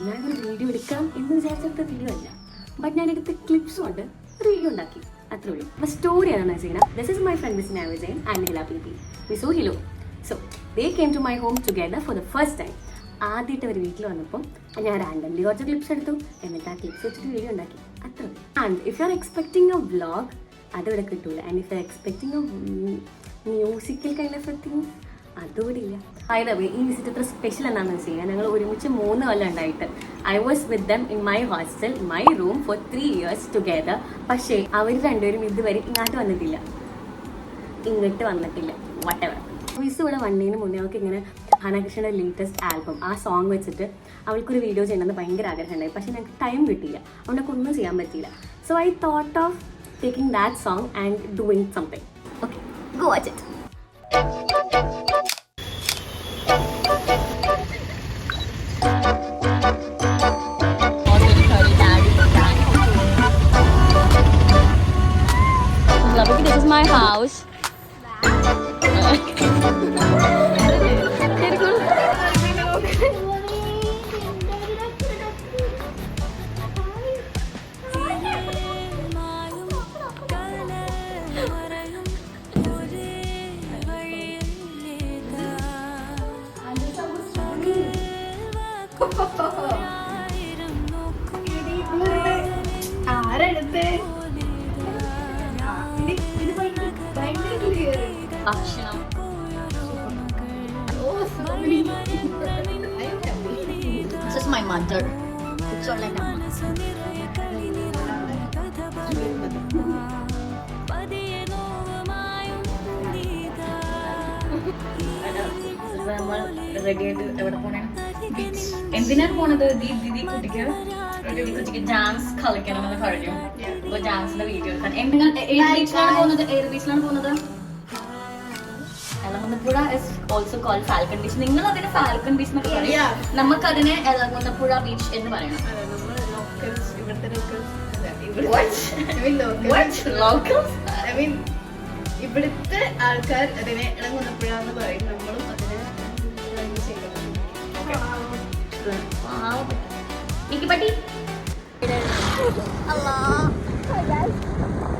ഞാനൊരു വീഡിയോ എടുക്കാം എന്ന് വിചാരിച്ചെടുത്ത വീഡിയോ അല്ല, ബട്ട് ഞാൻ എടുത്ത ക്ലിപ്സും ഉണ്ട്, ഒരു വീഡിയോ ഉണ്ടാക്കി, അത്രേ ഉള്ളൂ. അപ്പോൾ സ്റ്റോറി ഏതാണെന്ന് വെച്ച് കഴിഞ്ഞാൽ, this is my friend miss Navijayan and Nila P. So hello. So they came to my home together for the first time. ആദ്യമായിട്ട് അവർ വീട്ടിൽ വന്നപ്പോൾ ഞാൻ റാൻഡംലി കുറച്ച് ക്ലിപ്സ് എടുത്തു, എന്നിട്ട് ആ ക്ലിപ്സ് വെച്ചിട്ട് വീഡിയോ ഉണ്ടാക്കി, അത്ര. And if you are expecting A vlog, അതിവിടെ കിട്ടൂല. And if you are expecting A musical kind of A thing, അതുകൂടി ഇല്ല. അതായത് ഈ വിസിറ്റ് ഇത്ര സ്പെഷ്യൽ എന്താണെന്ന് വെച്ച് കഴിഞ്ഞാൽ, ഞങ്ങൾ ഒരുമിച്ച് 3 കൊല്ലം ഉണ്ടായിട്ട് I was with them in my hostel, my room for 3 years together. പക്ഷേ അവർ രണ്ടുപേരും ഇതുവരെ ഇങ്ങോട്ട് വന്നിട്ടില്ല. വട്ട് എവർ. വിസ് ഇവിടെ വന്നതിന് മുന്നേ അവൾക്ക് ഇങ്ങനെ ഹനകൃഷ്ണയുടെ ലേറ്റസ്റ്റ് ആൽബം, ആ സോങ് വെച്ചിട്ട് അവൾക്കൊരു വീഡിയോ ചെയ്യണമെന്ന് ഭയങ്കര ആഗ്രഹമുണ്ടായി. പക്ഷേ ഞങ്ങൾക്ക് ടൈം കിട്ടിയില്ല, അതുകൊണ്ടൊക്കെ ഒന്നും ചെയ്യാൻ പറ്റിയില്ല. So I thought of taking that song and doing something. Okay, go watch it. This is my house. ഭക്ഷണം This is my mother. It's all like that. Ready ആയിട്ട് എവിടെ പോണേ? എന്തിനാണ് പോണത്? ദീദി കുട്ടിക്ക് ഡാൻസ് കളിക്കണമെന്ന് പറഞ്ഞു. അപ്പൊ ഡാൻസിന്റെ വീഡിയോ എടുക്കാൻ ഏത് ബീച്ചിലാണ് പോകുന്നത്? എലങ്ങുന്നപ്പുഴ is also called Falcon Beach. നിങ്ങൾ അതിനെ ഫാൽക്കൺ ബീച്ച് എന്നൊക്കെ പറയും, നമുക്ക് അതിനെ എലങ്ങുന്നപ്പുഴ ബീച്ച് എന്ന് പറയണം. ഇവിടുത്തെ ആൾക്കാർ അതിനെ ഇളങ്ങുന്നപ്പുഴ എന്ന് പറയും, നമ്മളും അതിനെ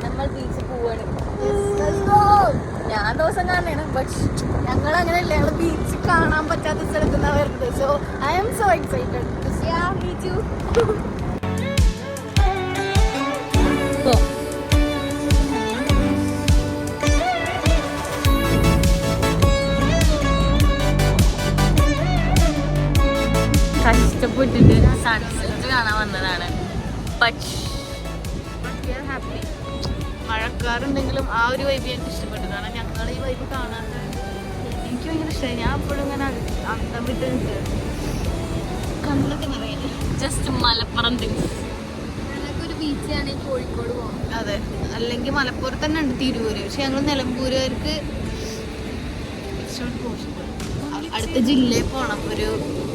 നമ്മൾ ബീച്ചിൽ പോവാണ്. ഞാൻ ദിവസം കാണാനാണ്, ബട്ട് ഞങ്ങൾ അങ്ങനെയല്ല, ഞങ്ങൾ ബീച്ച് കാണാൻ പറ്റാത്ത സ്ഥലത്തുനിന്നാണ് വരുന്നത്. So I am so excited. Meet you. കഷ്ടപ്പെട്ടിട്ട് സൺസെറ്റ് കാണാൻ വന്നതാണ്. ഹാപ്പി. മഴക്കാറുണ്ടെങ്കിലും ആ ഒരു വൈബ് എനിക്ക് ഇഷ്ടപ്പെട്ടു. കാരണം ഞങ്ങൾ ഈ വൈബ് കാണാൻ എനിക്ക് ഭയങ്കര ഇഷ്ടമായി. ഞാൻ എപ്പോഴും ഇങ്ങനെ അന്തം വിട്ട് കണ്ണൊക്കെ നിറയില്ല. ജസ്റ്റ് മലപ്പുറം ഒരു ബീച്ചാണ് കോഴിക്കോട് പോകാം. അതെ, അല്ലെങ്കിൽ മലപ്പുറത്ത് തന്നെ ഉണ്ട് തിരൂര്. പക്ഷെ ഞങ്ങൾ നിലമ്പൂരുകാർക്ക് അടുത്ത ജില്ലയിൽ പോകണം ഒരു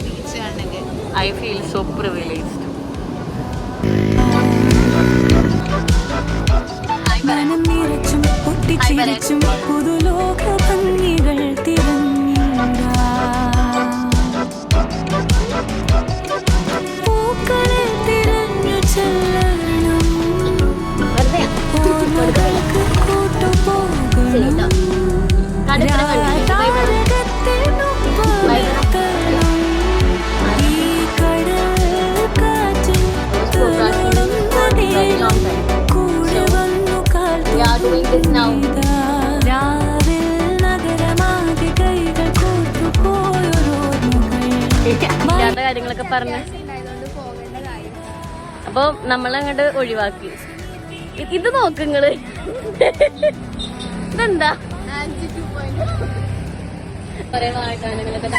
ബീച്ച് ആണെങ്കിൽ. I feel so privileged. മനം നിറച്ചും പൊട്ടിച്ചിരിച്ചും പുതുലോക ഭംഗികൾ തിരഞ്ഞിടാ, പൂക്കളെ തിരഞ്ഞു ചെല്ലണം, ഓർമ്മകൾക്ക് കൂട്ടുപോകണം, താരകത്തിനൊപ്പം എത്തണം, ഈ കടൽ കാറ്റിൽ കൂടെ വന്നു ഇല്ലാത്ത കാര്യങ്ങളൊക്കെ പറഞ്ഞ് അപ്പൊ നമ്മളങ്ങോട്ട് ഒഴിവാക്കി. ഇത് നോക്കുങ്ങള്, ഇതെന്താ കൊറേ വാഴക്കാനങ്ങളൊക്കെ